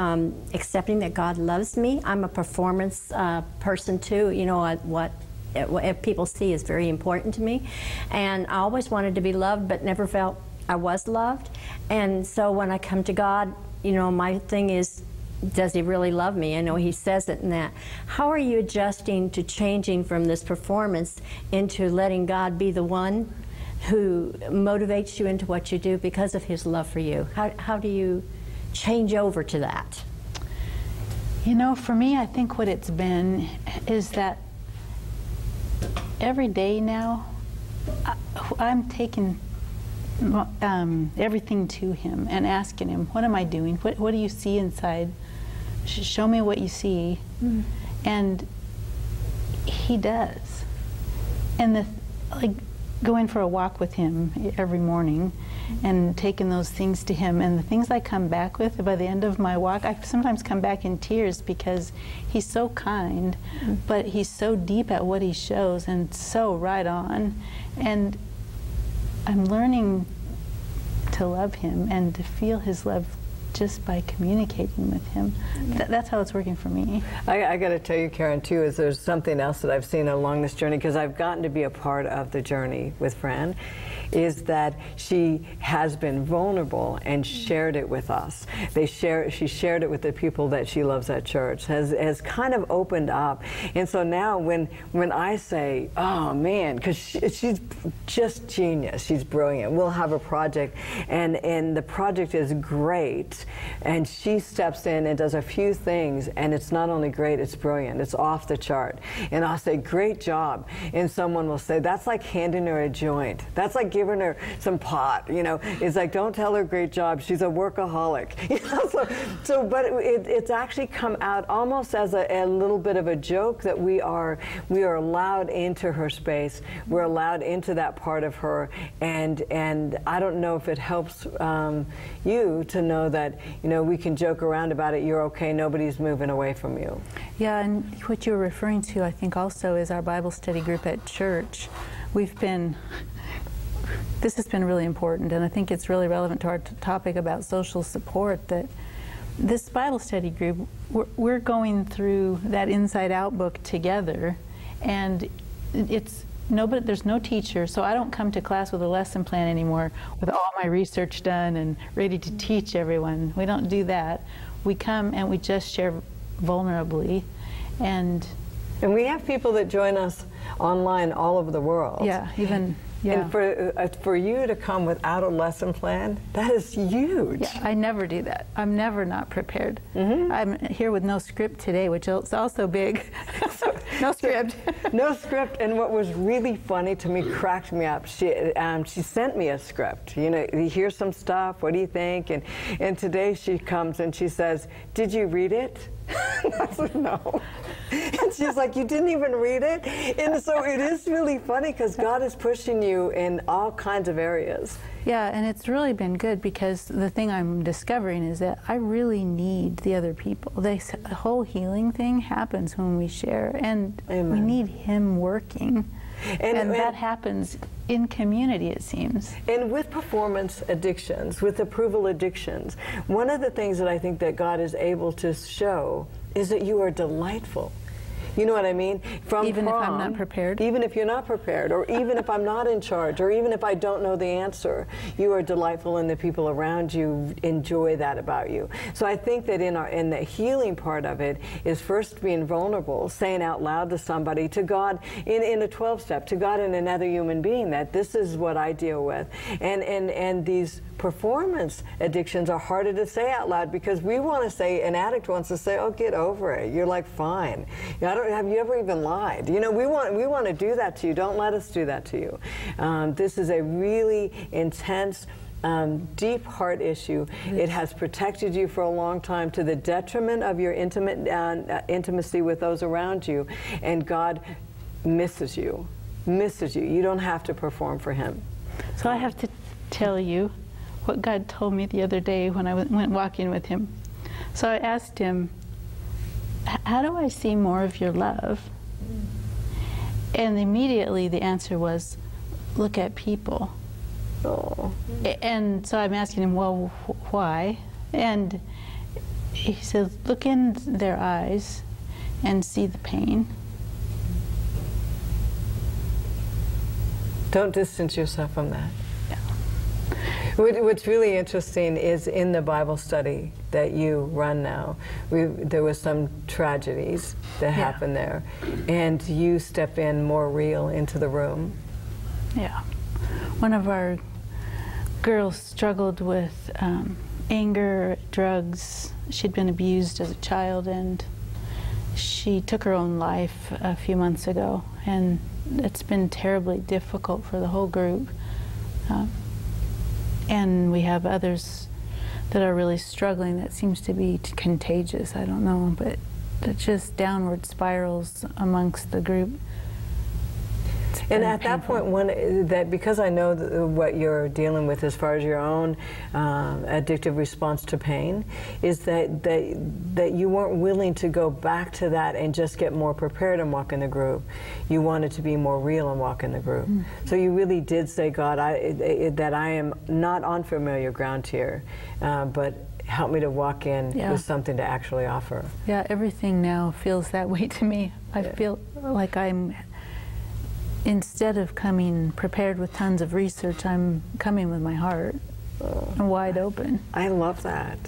accepting that God loves me. I'm a performance person, too. You know, what people see is very important to me. And I always wanted to be loved, but never felt I was loved. And so when I come to God, you know, my thing is, does he really love me? I know he says it in that. How are you adjusting to changing from this performance into letting God be the one who motivates you into what you do because of his love for you? How do you change over to that? You know, for me, I think what it's been is that every day now, I'm taking everything to him and asking him, what am I doing? What do you see inside? Show me what you see. And he does. And like going for a walk with him every morning and taking those things to him, and the things I come back with by the end of my walk, I sometimes come back in tears because he's so kind, but he's so deep at what he shows and so right on. And I'm learning to love him and to feel his love just by communicating with him. That's how it's working for me. I got to tell you, Karen, too, is there's something else that I've seen along this journey, because I've gotten to be a part of the journey with Fran, is that she has been vulnerable and shared it with us. She shared it with the people that she loves at church, has kind of opened up. And so now when I say, oh man, because she's just genius, she's brilliant, we'll have a project, and the project is great, and she steps in and does a few things, and it's not only great, it's brilliant, it's off the chart. And I'll say, great job, and someone will say, that's like handing her a joint. That's like giving her some pot, you know. It's like, don't tell her great job, she's a workaholic. You know, but it's actually come out almost as a little bit of a joke that we are allowed into her space, we're allowed into that part of her, and I don't know if it helps you to know that, you know, we can joke around about it, you're okay, nobody's moving away from you. Yeah, and what you're referring to, I think, also is our Bible study group at church. This has been really important, and I think it's really relevant to our topic about social support, that this Bible study group, we're going through that Inside Out book together, and there's no teacher, so I don't come to class with a lesson plan anymore with all my research done and ready to teach everyone. We don't do that. We come and we just share vulnerably, and we have people that join us online all over the world. Yeah, even. Yeah. And for you to come without a lesson plan, that is huge. Yeah, I never do that. I'm never not prepared. I'm here with no script today, which is also big. No script. No script. And what was really funny to me, cracked me up, she sent me a script. You know, here's some stuff, what do you think? And today she comes and she says, did you read it? I said, no. And she's like, you didn't even read it? And so it is really funny because God is pushing you in all kinds of areas. Yeah, and it's really been good, because the thing I'm discovering is that I really need the other people. The whole healing thing happens when we share, and Amen. We need him working. And that happens in community, it seems. And with performance addictions, with approval addictions, one of the things that I think that God is able to show is that you are delightful. You know what I mean? From even prom, if I'm not prepared? Even if you're not prepared, or even if I'm not in charge, or even if I don't know the answer, you are delightful and the people around you enjoy that about you. So I think that in the healing part of it is first being vulnerable, saying out loud to somebody, to God, in a 12-step, to God and another human being, that this is what I deal with. And these performance addictions are harder to say out loud because we want to say, an addict wants to say, oh, get over it. You're like, fine. Have you ever even lied? You know, we want to do that to you. Don't let us do that to you. This is a really intense, deep heart issue. It has protected you for a long time to the detriment of your intimacy with those around you. And God misses you, You don't have to perform for Him. So I have to tell you what God told me the other day when I went walking with Him. So I asked Him, how do I see more of your love? And immediately the answer was, look at people. Oh. And so I'm asking him, well, why? And he says, look in their eyes and see the pain. Don't distance yourself from that. What's really interesting is in the Bible study that you run now, there was some tragedies that happened there, and you step in more real into the room. Yeah. One of our girls struggled with anger, drugs. She'd been abused as a child, and she took her own life a few months ago, and it's been terribly difficult for the whole group. And we have others that are really struggling. That seems to be contagious. I don't know, but it's just downward spirals amongst the group. And at that point, because I know what you're dealing with as far as your own addictive response to pain, is that you weren't willing to go back to that and just get more prepared and walk in the group. You wanted to be more real and walk in the group. Mm. So you really did say, God, that I am not on familiar ground here, but help me to walk in with something to actually offer. Yeah, everything now feels that way to me. I feel like instead of coming prepared with tons of research, I'm coming with my heart wide open. I love that.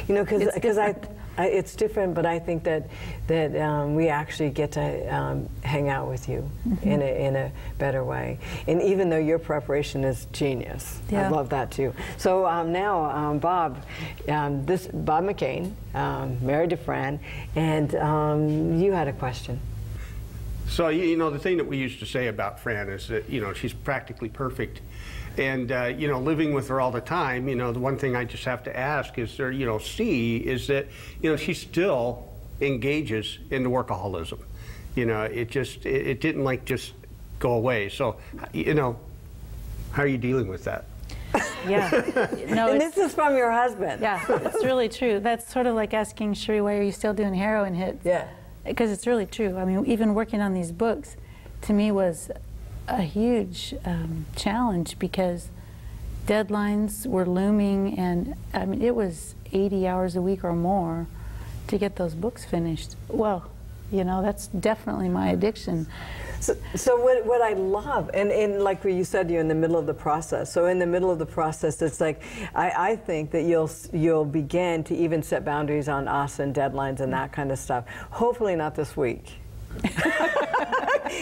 Because it's different, but I think that we actually get to hang out with you in a better way. And even though your preparation is genius, I love that too. So now, Bob McKain, married to Fran, and you had a question. So, the thing that we used to say about Fran is that, she's practically perfect. And, living with her all the time, the one thing I just have to ask is there, is that, she still engages in the workaholism. It didn't just go away. So, how are you dealing with that? Yeah. No, and this is from your husband. Yeah, it's really true. That's sort of like asking Cheri, why are you still doing heroin hits? Yeah. Because it's really true. I mean, even working on these books, to me, was a huge challenge because deadlines were looming, and I mean, it was 80 hours a week or more to get those books finished. Well, that's definitely my addiction. So what I love, and like you said, you're in the middle of the process. So in the middle of the process, it's like, I think that you'll begin to even set boundaries on us and deadlines and that kind of stuff. Hopefully not this week.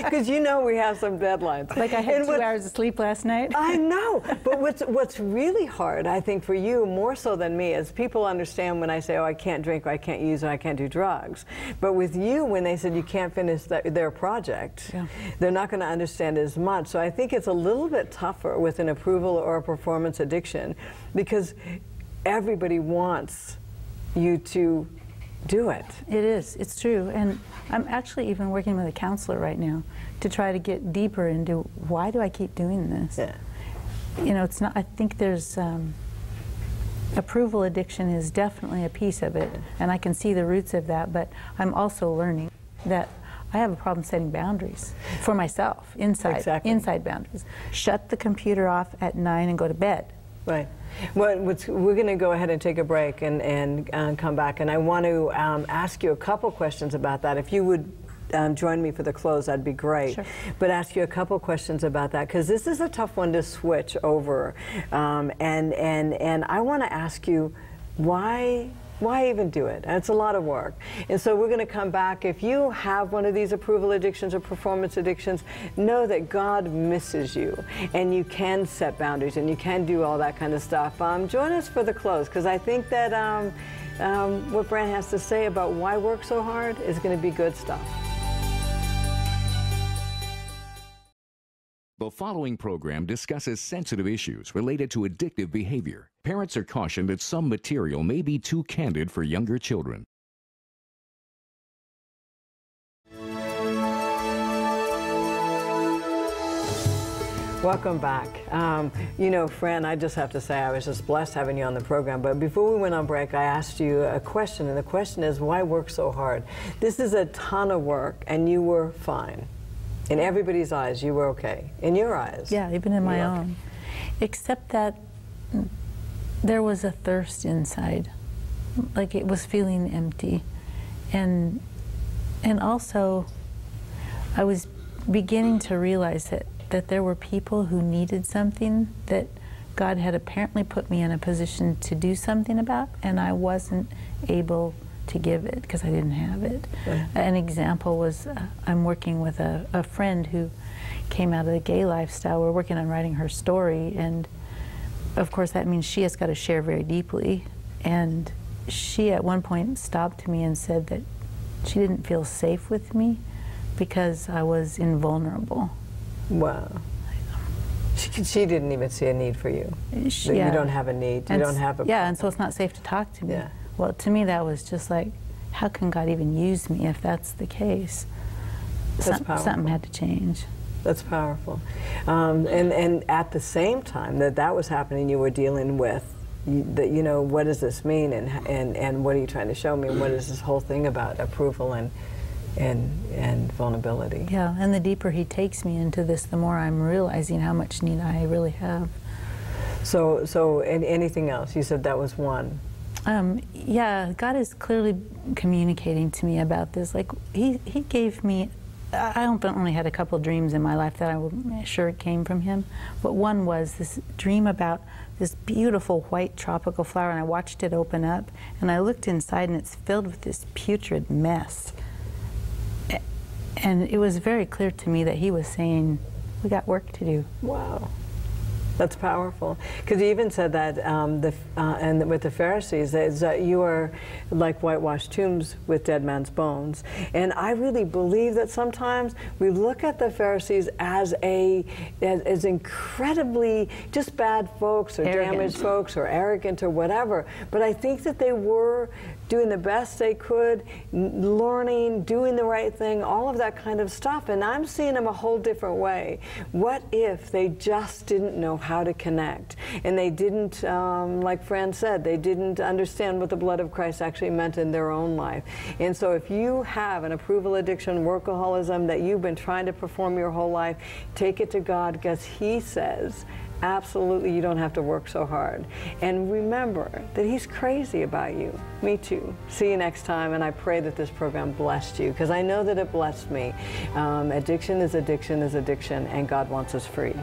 Because we have some deadlines. Like I had 2 hours of sleep last night. I know, but what's really hard, I think, for you, more so than me, is people understand when I say, oh, I can't drink, or I can't use, or I can't do drugs. But with you, when they said you can't finish their project, they're not going to understand as much. So I think it's a little bit tougher with an approval or a performance addiction, because everybody wants you to do it. It is. It's true. And I'm actually even working with a counselor right now to try to get deeper into why do I keep doing this? Yeah. It's not, I think there's approval addiction is definitely a piece of it, and I can see the roots of that, but I'm also learning that I have a problem setting boundaries for myself, inside boundaries. Shut the computer off at 9 and go to bed. Right. Well, we're going to go ahead and take a break and come back, and I want to ask you a couple questions about that. If you would join me for the close, that'd be great. Sure. But ask you a couple questions about that, because this is a tough one to switch over. And I want to ask you, why even do it? It's a lot of work. And so we're going to come back. If you have one of these approval addictions or performance addictions, know that God misses you, and you can set boundaries, and you can do all that kind of stuff. Join us for the close, because I think that what Fran has to say about why work so hard is going to be good stuff. The following program discusses sensitive issues related to addictive behavior. Parents are cautioned that some material may be too candid for younger children. Welcome back. You know, Fran, I just have to say I was just blessed having you on the program. But before we went on break, I asked you a question, and the question is, why work so hard? This is a ton of work, and you were fine. In everybody's eyes, you were okay. In your eyes. Yeah, even in my own. Except that there was a thirst inside, like it was feeling empty. And also, I was beginning to realize that there were people who needed something that God had apparently put me in a position to do something about, and I wasn't able to give it because I didn't have it. Yeah. An example was I'm working with a friend who came out of the gay lifestyle. We're working on writing her story, and of course that means she has got to share very deeply. And she at one point stopped me and said that she didn't feel safe with me because I was invulnerable. Wow. She didn't even see a need for you. Yeah. You don't have a need. You don't have a problem. Yeah, and so it's not safe to talk to me. Yeah. Well, to me that was just like, how can God even use me if that's the case? That's powerful. Something had to change. That's powerful. And at the same time that was happening, you were dealing with, you know, what does this mean, and what are you trying to show me, and what is this whole thing about approval and vulnerability? Yeah, and the deeper he takes me into this, the more I'm realizing how much need I really have. So and anything else? You said that was one. Yeah, God is clearly communicating to me about this. Like, he gave me, I only had a couple dreams in my life that I'm sure it came from him, but one was this dream about this beautiful white tropical flower, and I watched it open up, and I looked inside, and it's filled with this putrid mess. And it was very clear to me that he was saying, we got work to do. Wow. That's powerful, because he even said that and with the Pharisees, that you are like whitewashed tombs with dead man's bones. And I really believe that sometimes we look at the Pharisees as incredibly just bad folks, or damaged folks, or arrogant, or whatever. But I think that they were doing the best they could, learning, doing the right thing, all of that kind of stuff. And I'm seeing them a whole different way. What if they just didn't know how to connect, and they didn't, like Fran said, they didn't understand what the blood of Christ actually meant in their own life? And so if you have an approval addiction, workaholism that you've been trying to perform your whole life, take it to God, because he says, absolutely, you don't have to work so hard. And remember that he's crazy about you. Me too. See you next time, and I pray that this program blessed you, because I know that it blessed me. Addiction is addiction is addiction, and God wants us free.